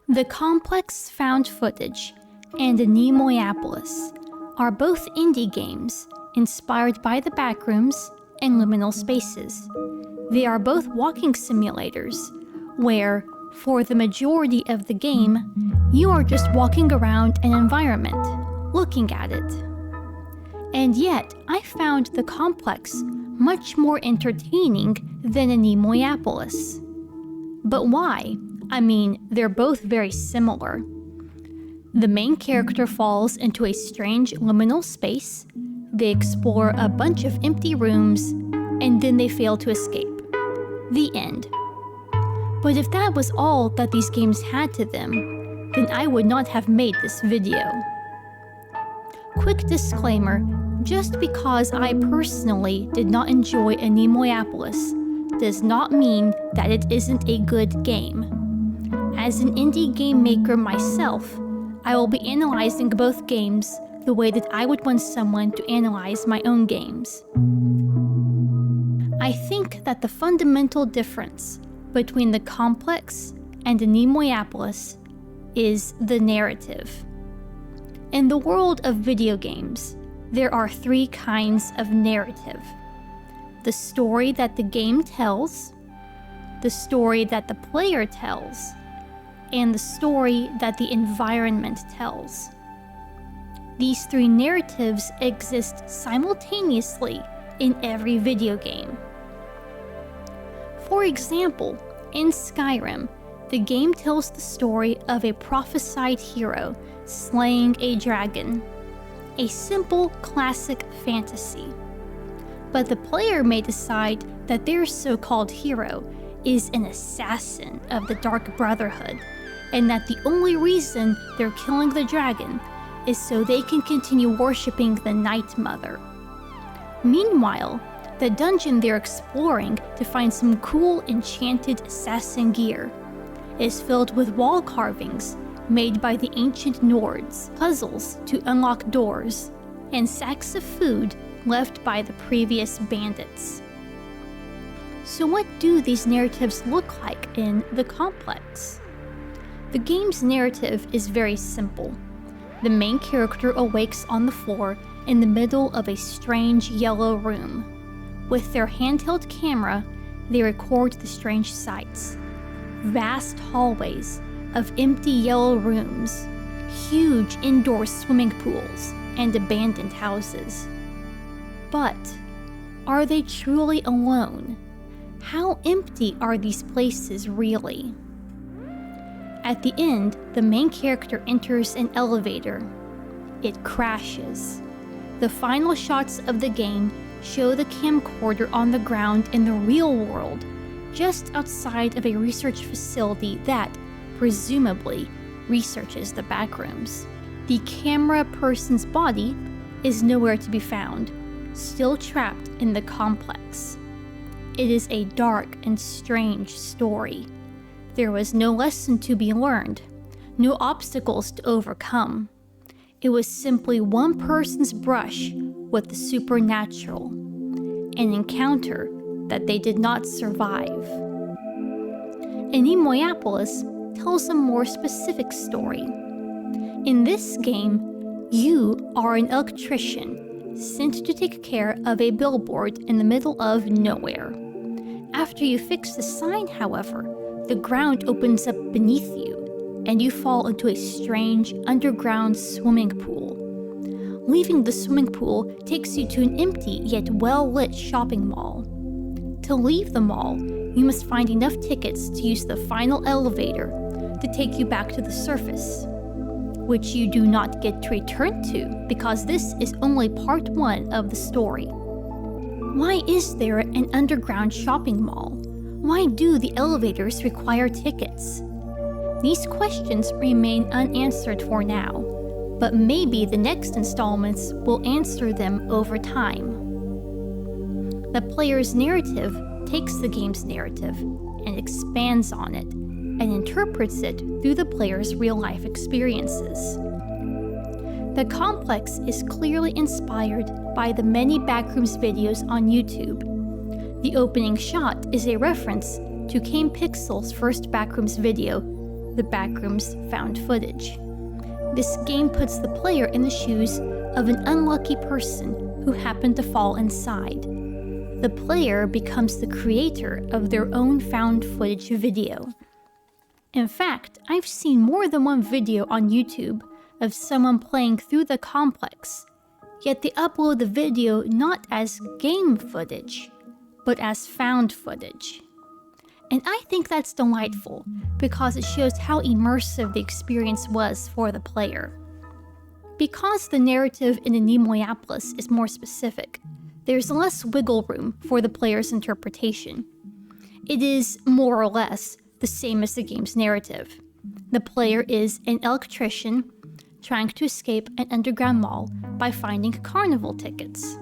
The Complex Found Footage and Anemoiapolis are both indie games inspired by the backrooms and liminal spaces. They are both walking simulators where, for the majority of the game, you are just walking around an environment, looking at it. And yet, I found the Complex much more entertaining than Anemoiapolis. But why? I mean, they're both very similar. The main character falls into a strange liminal space, they explore a bunch of empty rooms, and then they fail to escape. The end. But if that was all that these games had to them, then I would not have made this video. Quick disclaimer, just because I personally did not enjoy Anemoiapolis does not mean that it isn't a good game. As an indie game maker myself, I will be analyzing both games the way that I would want someone to analyze my own games. I think that the fundamental difference between the Complex and Anemoiapolis is the narrative. In the world of video games, there are three kinds of narrative: the story that the game tells, the story that the player tells, and the story that the environment tells. These three narratives exist simultaneously in every video game. For example, in Skyrim, the game tells the story of a prophesied hero slaying a dragon, a simple classic fantasy. But the player may decide that their so-called hero is an assassin of the Dark Brotherhood, and that the only reason they're killing the dragon is so they can continue worshipping the Night Mother. Meanwhile, the dungeon they're exploring to find some cool enchanted assassin gear is filled with wall carvings made by the ancient Nords, puzzles to unlock doors, and sacks of food left by the previous bandits. So what do these narratives look like in the Complex? The game's narrative is very simple. The main character awakes on the floor in the middle of a strange yellow room. With their handheld camera, they record the strange sights. Vast hallways of empty yellow rooms, huge indoor swimming pools, and abandoned houses. But are they truly alone? How empty are these places really? At the end, the main character enters an elevator. It crashes. The final shots of the game show the camcorder on the ground in the real world, just outside of a research facility that, presumably, researches the backrooms. The camera person's body is nowhere to be found, still trapped in the Complex. It is a dark and strange story. There was no lesson to be learned, no obstacles to overcome. It was simply one person's brush with the supernatural, an encounter that they did not survive. Anemoiapolis tells a more specific story. In this game, you are an electrician sent to take care of a billboard in the middle of nowhere. After you fix the sign, however, the ground opens up beneath you, and you fall into a strange underground swimming pool. Leaving the swimming pool takes you to an empty yet well-lit shopping mall. To leave the mall, you must find enough tickets to use the final elevator to take you back to the surface, which you do not get to return to because this is only part one of the story. Why is there an underground shopping mall? Why do the elevators require tickets? These questions remain unanswered for now, but maybe the next installments will answer them over time. The player's narrative takes the game's narrative and expands on it, and interprets it through the player's real-life experiences. The Complex is clearly inspired by the many Backrooms videos on YouTube. The opening shot is a reference to Kane Pixel's first Backrooms video, the Backroom's found footage. This game puts the player in the shoes of an unlucky person who happened to fall inside. The player becomes the creator of their own found footage video. In fact, I've seen more than one video on YouTube of someone playing through the complex, yet they upload the video not as game footage, but as found footage. And I think that's delightful because it shows how immersive the experience was for the player. Because the narrative in Anemoiapolis is more specific, there's less wiggle room for the player's interpretation. It is, more or less, the same as the game's narrative. The player is an electrician trying to escape an underground mall by finding carnival tickets.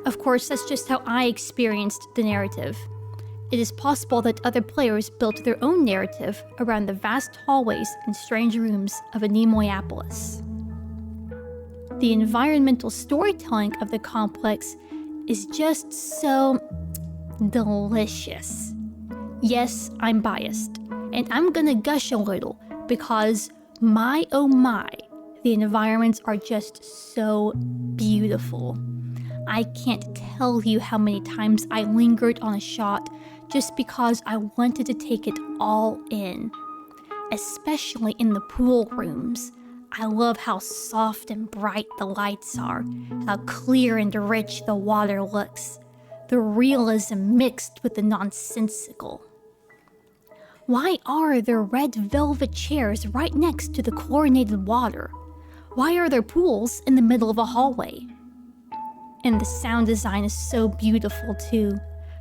Of course, that's just how I experienced the narrative. It is possible that other players built their own narrative around the vast hallways and strange rooms of Anemoiapolis. The environmental storytelling of the complex is just so delicious. Yes, I'm biased, and I'm gonna gush a little because my oh my, the environments are just so beautiful. I can't tell you how many times I lingered on a shot just because I wanted to take it all in. Especially in the pool rooms. I love how soft and bright the lights are, how clear and rich the water looks, the realism mixed with the nonsensical. Why are there red velvet chairs right next to the chlorinated water? Why are there pools in the middle of a hallway? And the sound design is so beautiful too,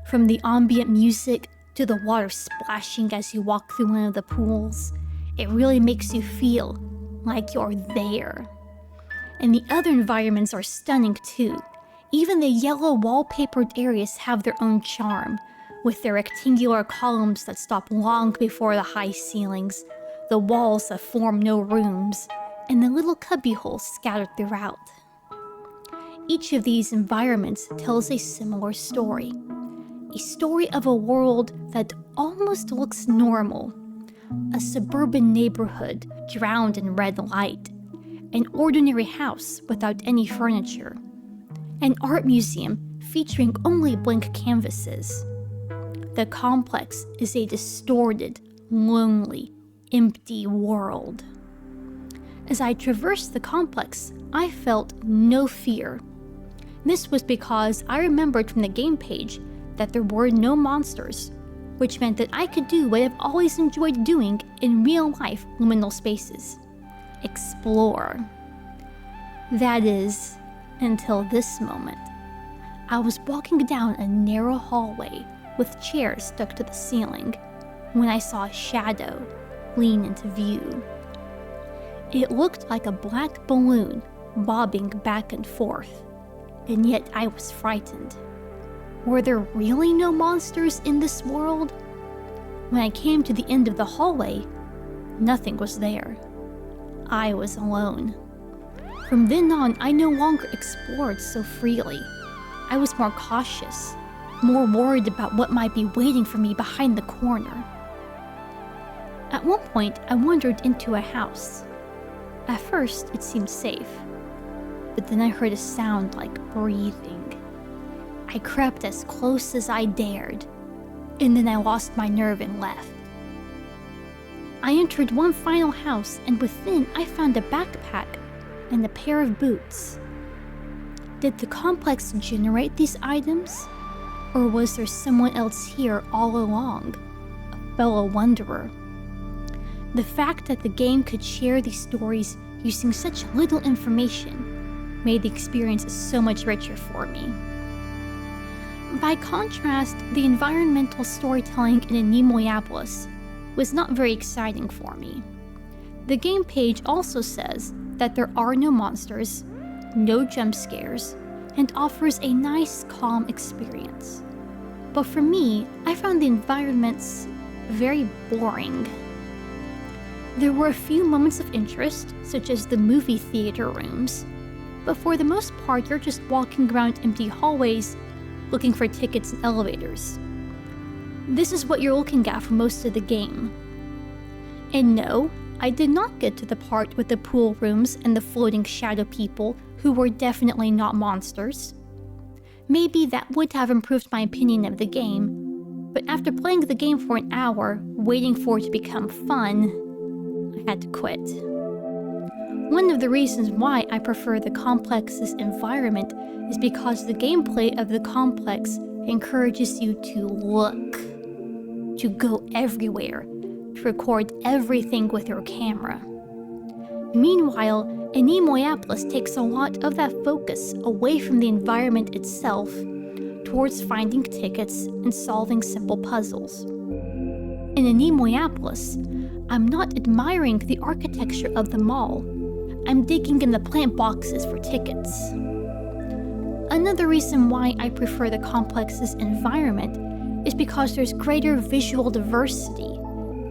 from the ambient music to the water splashing as you walk through one of the pools. It really makes you feel like you're there. And the other environments are stunning too. Even the yellow wallpapered areas have their own charm, with their rectangular columns that stop long before the high ceilings, the walls that form no rooms, and the little cubbyholes scattered throughout. Each of these environments tells a similar story. A story of a world that almost looks normal. A suburban neighborhood drowned in red light. An ordinary house without any furniture. An art museum featuring only blank canvases. The complex is a distorted, lonely, empty world. As I traversed the complex, I felt no fear. This was because I remembered from the game page that there were no monsters, which meant that I could do what I've always enjoyed doing in real-life liminal spaces. Explore. That is, until this moment. I was walking down a narrow hallway with chairs stuck to the ceiling when I saw a shadow lean into view. It looked like a black balloon bobbing back and forth, and yet I was frightened. Were there really no monsters in this world? When I came to the end of the hallway, nothing was there. I was alone. From then on, I no longer explored so freely. I was more cautious, more worried about what might be waiting for me behind the corner. At one point, I wandered into a house. At first, it seemed safe, but then I heard a sound like breathing. I crept as close as I dared, and then I lost my nerve and left. I entered one final house, and within I found a backpack and a pair of boots. Did the complex generate these items? Or was there someone else here all along? A fellow wanderer? The fact that the game could share these stories using such little information made the experience so much richer for me. By contrast, the environmental storytelling in Anemoiapolis was not very exciting for me. The game page also says that there are no monsters, no jump scares, and offers a nice, calm experience. But for me, I found the environments very boring. There were a few moments of interest, such as the movie theater rooms, but for the most part you're just walking around empty hallways looking for tickets and elevators. This is what you're looking at for most of the game. And no, I did not get to the part with the pool rooms and the floating shadow people who were definitely not monsters. Maybe that would have improved my opinion of the game, but after playing the game for an hour, waiting for it to become fun, I had to quit. One of the reasons why I prefer the complex's environment is because the gameplay of the complex encourages you to look, to go everywhere, to record everything with your camera. Meanwhile, Anemoiapolis takes a lot of that focus away from the environment itself towards finding tickets and solving simple puzzles. In Anemoiapolis, I'm not admiring the architecture of the mall. I'm digging in the plant boxes for tickets. Another reason why I prefer the complex's environment is because there's greater visual diversity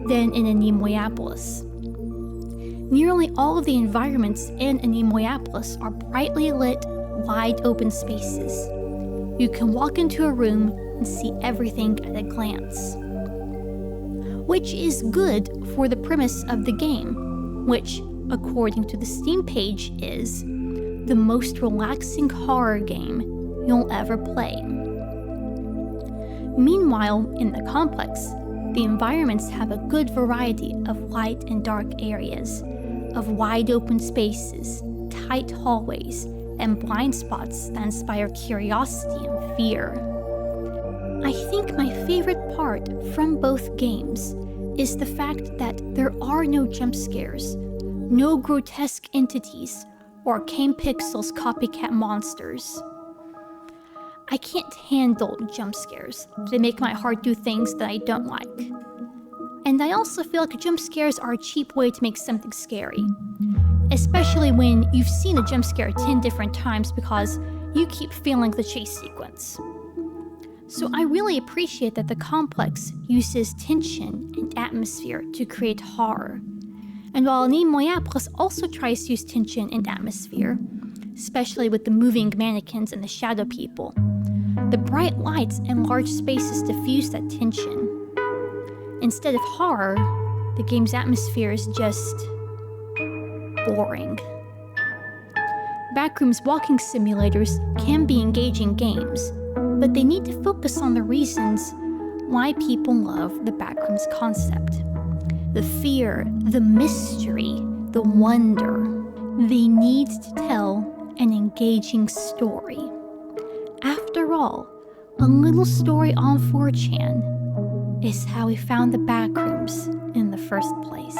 than in Anemoiapolis. Nearly all of the environments in Anemoiapolis are brightly lit, wide open spaces. You can walk into a room and see everything at a glance. Which is good for the premise of the game, which, according to the Steam page, is the most relaxing horror game you'll ever play. Meanwhile, in the complex, the environments have a good variety of light and dark areas, of wide open spaces, tight hallways, and blind spots that inspire curiosity and fear. I think my favorite part from both games is the fact that there are no jump scares, no grotesque entities, or Kane Pixel's copycat monsters. I can't handle jump scares. They make my heart do things that I don't like. And I also feel like jump scares are a cheap way to make something scary. Especially when you've seen a jump scare 10 different times because you keep feeling the chase sequence. So I really appreciate that the complex uses tension and atmosphere to create horror. And while Anemoiapolis also tries to use tension and atmosphere, especially with the moving mannequins and the shadow people, the bright lights and large spaces diffuse that tension. Instead of horror, the game's atmosphere is just boring. Backrooms walking simulators can be engaging games, but they need to focus on the reasons why people love the backrooms concept. The fear, the mystery, the wonder. They need to tell an engaging story. After all, a little story on 4chan is how we found the backrooms in the first place.